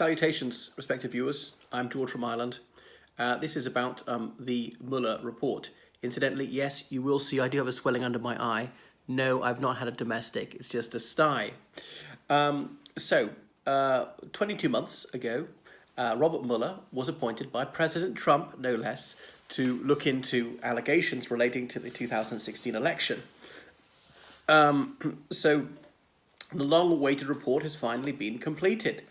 Salutations, respected viewers. I'm George from Ireland. This is about the Mueller Report. Incidentally, yes, you will see I do have a swelling under my eye. No, I've not had a domestic. It's just a sty. 22 months ago, Robert Mueller was appointed by President Trump, no less, to look into allegations relating to the 2016 election. So the long-awaited report has finally been completed.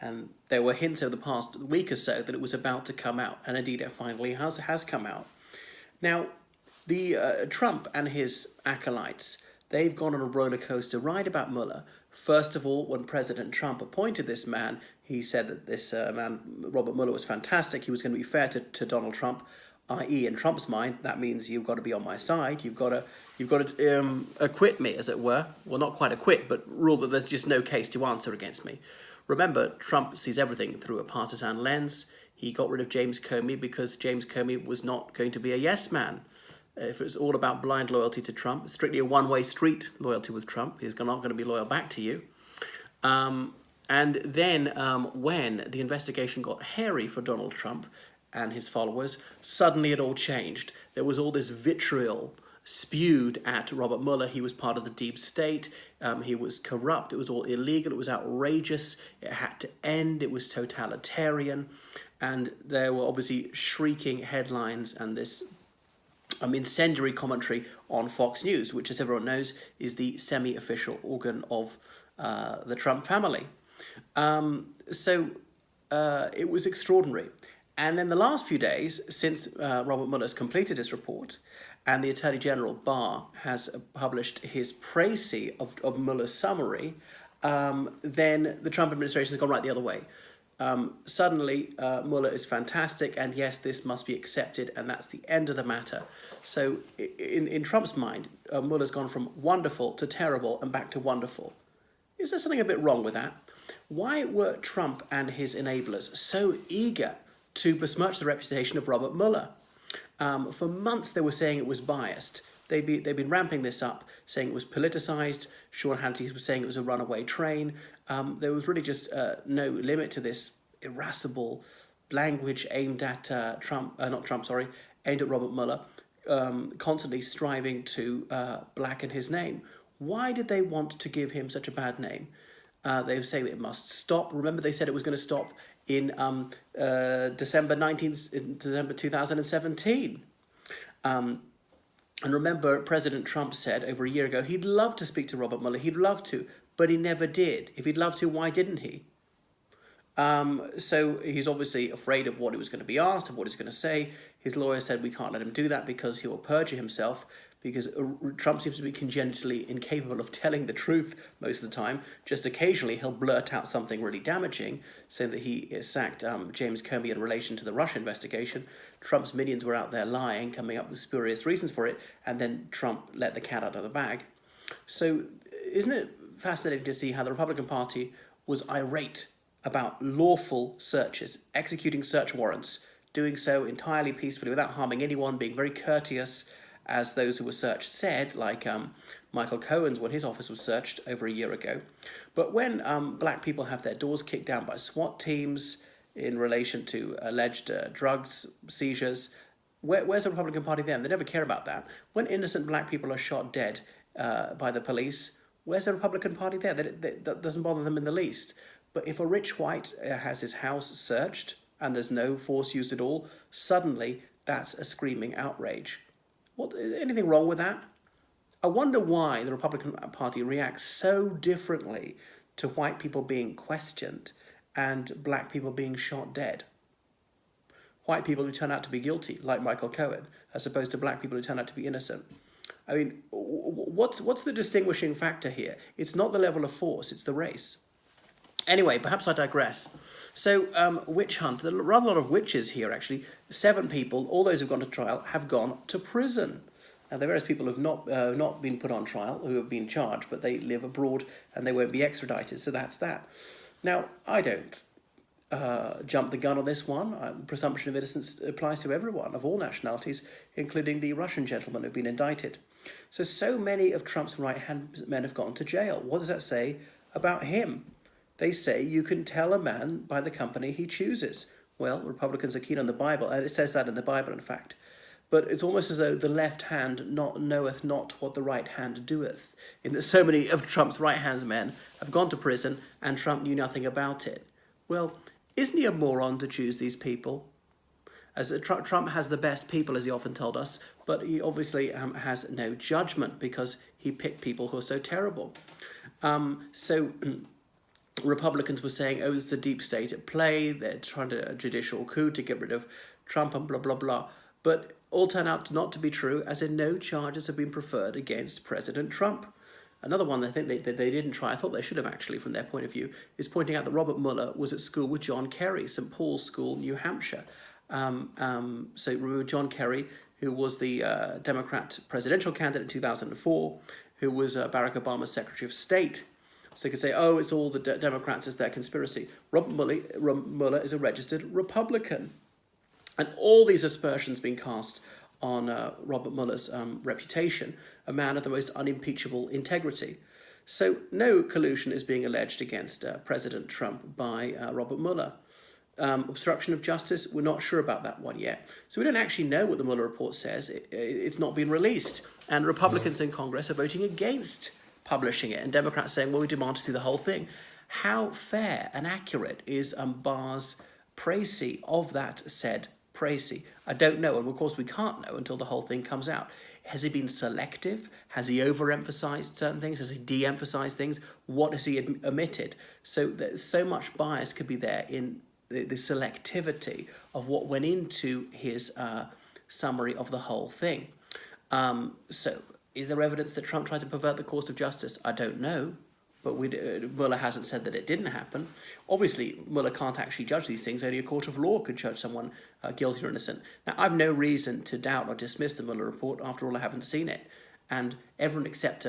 And there were hints over the past week or so that it was about to come out. And indeed, it finally has come out. Now, the Trump and his acolytes, they've gone on a roller coaster ride about Mueller. First of all, when President Trump appointed this man, he said that this man, Robert Mueller, was fantastic. He was going to be fair to Donald Trump, i.e., in Trump's mind, that means you've got to be on my side. You've got to acquit me, as it were. Well, not quite acquit, but rule that there's just no case to answer against me. Remember, Trump sees everything through a partisan lens. He got rid of James Comey because James Comey was not going to be a yes man. If it was all about blind loyalty to Trump, strictly a one-way street loyalty with Trump, he's not going to be loyal back to you. And then when the investigation got hairy for Donald Trump and his followers, suddenly it all changed. There was all this vitriol spewed at Robert Mueller. He was part of the deep state. He was corrupt. It was all illegal. It was outrageous. It had to end. It was totalitarian. And there were obviously shrieking headlines and this incendiary commentary on Fox News, which, as everyone knows, is the semi-official organ of the Trump family. It was extraordinary. And then the last few days, since Robert Mueller's completed his report, and the Attorney General, Barr, has published his précis of Mueller's summary, then the Trump administration has gone right the other way. Suddenly, Mueller is fantastic, and yes, this must be accepted, and that's the end of the matter. So in Trump's mind, Mueller's gone from wonderful to terrible and back to wonderful. Is there something a bit wrong with that? Why were Trump and his enablers so eager to besmirch the reputation of Robert Mueller? For months they were saying it was biased. They've been ramping this up, saying it was politicized. Sean Hannity was saying it was a runaway train. There was really just no limit to this irascible language aimed at aimed at Robert Mueller, constantly striving to blacken his name. Why did they want to give him such a bad name? They were saying that it must stop. Remember, they said it was going to stop in December 2017. And remember, President Trump said over a year ago he'd love to speak to Robert Mueller. He'd love to, but he never did. If he'd loved to, why didn't he? So he's obviously afraid of what he was going to be asked, of what he's going to say. His lawyer said we can't let him do that because he will perjure himself, because Trump seems to be congenitally incapable of telling the truth most of the time. Just occasionally he'll blurt out something really damaging, saying that he sacked James Comey in relation to the Russia investigation. Trump's minions were out there lying, coming up with spurious reasons for it, and then Trump let the cat out of the bag. So isn't it fascinating to see how the Republican Party was irate about lawful searches, executing search warrants, doing so entirely peacefully without harming anyone, being very courteous, as those who were searched said, like Michael Cohen's when his office was searched over a year ago. But when black people have their doors kicked down by SWAT teams in relation to alleged drugs seizures, where's the Republican Party then? They never care about that. When innocent black people are shot dead by the police, where's the Republican Party there? That doesn't bother them in the least. But if a rich white has his house searched and there's no force used at all, suddenly that's a screaming outrage. Anything wrong with that? I wonder why the Republican Party reacts so differently to white people being questioned and black people being shot dead. White people who turn out to be guilty, like Michael Cohen, as opposed to black people who turn out to be innocent. I mean, what's the distinguishing factor here? It's not the level of force, it's the race. Anyway, perhaps I digress. So, witch hunt. There are rather a lot of witches here, actually. 7 people, all those who've gone to trial, have gone to prison. Now, the various people have not been put on trial, who have been charged, but they live abroad and they won't be extradited, so that's that. Now, I don't jump the gun on this one. Presumption of innocence applies to everyone, of all nationalities, including the Russian gentlemen who've been indicted. So many of Trump's right-hand men have gone to jail. What does that say about him? They say you can tell a man by the company he chooses. Well, Republicans are keen on the Bible, and it says that in the Bible, in fact. But it's almost as though the left hand knoweth not what the right hand doeth, in that so many of Trump's right-hand men have gone to prison and Trump knew nothing about it. Well, isn't he a moron to choose these people? As Trump has the best people, as he often told us, but he obviously has no judgment because he picked people who are so terrible. So Republicans were saying, oh, it's a deep state at play, they're trying to a judicial coup to get rid of Trump and blah, blah, blah. But all turned out not to be true, as in no charges have been preferred against President Trump. Another one I think they didn't try, I thought they should have actually from their point of view, is pointing out that Robert Mueller was at school with John Kerry, St. Paul's School, New Hampshire. So remember John Kerry, who was the Democrat presidential candidate in 2004, who was Barack Obama's Secretary of State. So you could say, oh, it's all the Democrats, it's their conspiracy. Robert Mueller is a registered Republican. And all these aspersions being cast on Robert Mueller's reputation, a man of the most unimpeachable integrity. So no collusion is being alleged against President Trump by Robert Mueller. Obstruction of justice, we're not sure about that one yet. So we don't actually know what the Mueller report says. It's not been released. And Republicans in Congress are voting against publishing it. And Democrats saying, well, we demand to see the whole thing. How fair and accurate is Barr's précis of that said précis? I don't know. And of course, we can't know until the whole thing comes out. Has he been selective? Has he overemphasized certain things? Has he de-emphasized things? What has he omitted? So there's so much bias could be there in the selectivity of what went into his summary of the whole thing. So is there evidence that Trump tried to pervert the course of justice? I don't know, but Mueller hasn't said that it didn't happen. Obviously, Mueller can't actually judge these things. Only a court of law could judge someone guilty or innocent. Now, I've no reason to doubt or dismiss the Mueller report. After all, I haven't seen it. And everyone except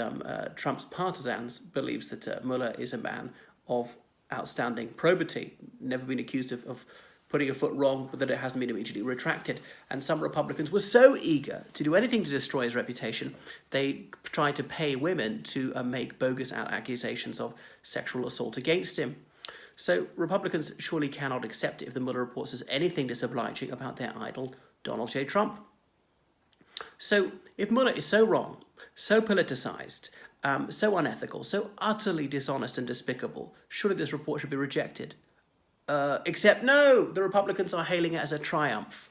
Trump's partisans believes that Mueller is a man of outstanding probity, never been accused of putting a foot wrong, but that it hasn't been immediately retracted. And some Republicans were so eager to do anything to destroy his reputation, they tried to pay women to make bogus accusations of sexual assault against him. So Republicans surely cannot accept it if the Mueller report says anything disobliging about their idol, Donald J. Trump. So if Mueller is so wrong, so politicized, so unethical, so utterly dishonest and despicable, surely this report should be rejected. Except no, the Republicans are hailing it as a triumph.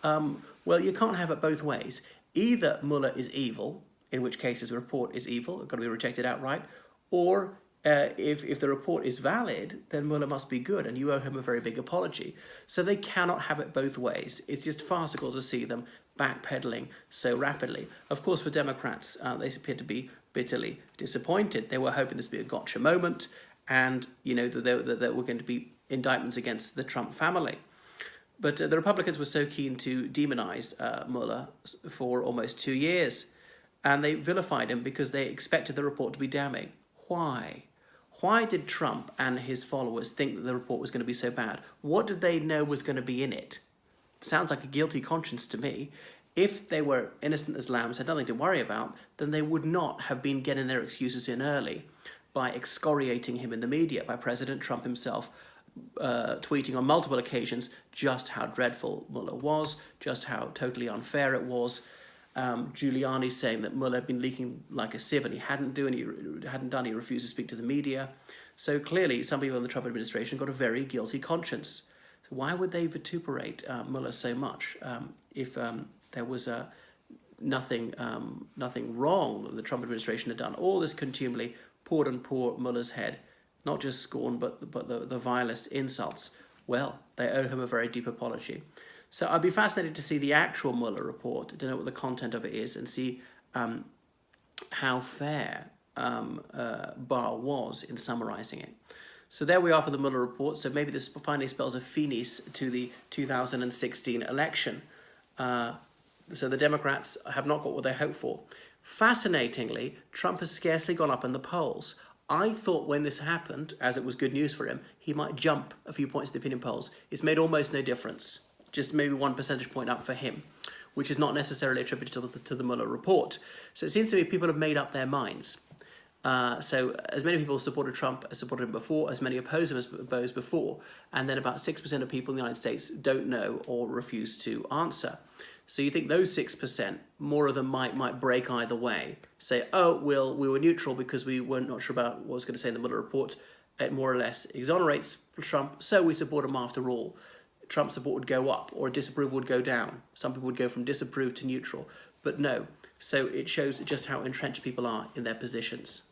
Well, you can't have it both ways. Either Mueller is evil, in which case his report is evil, it's got to be rejected outright, or if the report is valid, then Mueller must be good, and you owe him a very big apology. So they cannot have it both ways. It's just farcical to see them backpedaling so rapidly. Of course, for Democrats, they appear to be bitterly disappointed. They were hoping this would be a gotcha moment, and that there were going to be indictments against the Trump family. But the Republicans were so keen to demonize Mueller for almost 2 years, and they vilified him because they expected the report to be damning. Why? Why did Trump and his followers think that the report was going to be so bad? What did they know was going to be in it? Sounds like a guilty conscience to me. If they were innocent as lambs, had nothing to worry about, then they would not have been getting their excuses in early by excoriating him in the media, by President Trump himself tweeting on multiple occasions just how dreadful Mueller was, just how totally unfair it was. Giuliani saying that Mueller had been leaking like a sieve and he hadn't done. He refused to speak to the media. So clearly, some people in the Trump administration got a very guilty conscience. So why would they vituperate Mueller so much if there was nothing wrong that the Trump administration had done? All this contumely poured on poor Mueller's head, not just scorn, but the vilest insults. Well, they owe him a very deep apology. So I'd be fascinated to see the actual Mueller report, to know what the content of it is, and see how fair Barr was in summarizing it. So there we are for the Mueller report. So maybe this finally spells a finis to the 2016 election. So the Democrats have not got what they hoped for. Fascinatingly, Trump has scarcely gone up in the polls. I thought when this happened, as it was good news for him, he might jump a few points in the opinion polls. It's made almost no difference. Just maybe 1 percentage point up for him, which is not necessarily attributed to the Mueller report. So it seems to me people have made up their minds. So as many people supported Trump as supported him before, as many opposed him as before, and then about 6% of people in the United States don't know or refuse to answer. So you think those 6%, more of them might break either way. Say, oh, well, we were neutral because we were not sure about what was going to say in the Mueller report. It more or less exonerates Trump, so we support him after all. Trump's support would go up or disapproval would go down. Some people would go from disapprove to neutral, but no. So it shows just how entrenched people are in their positions.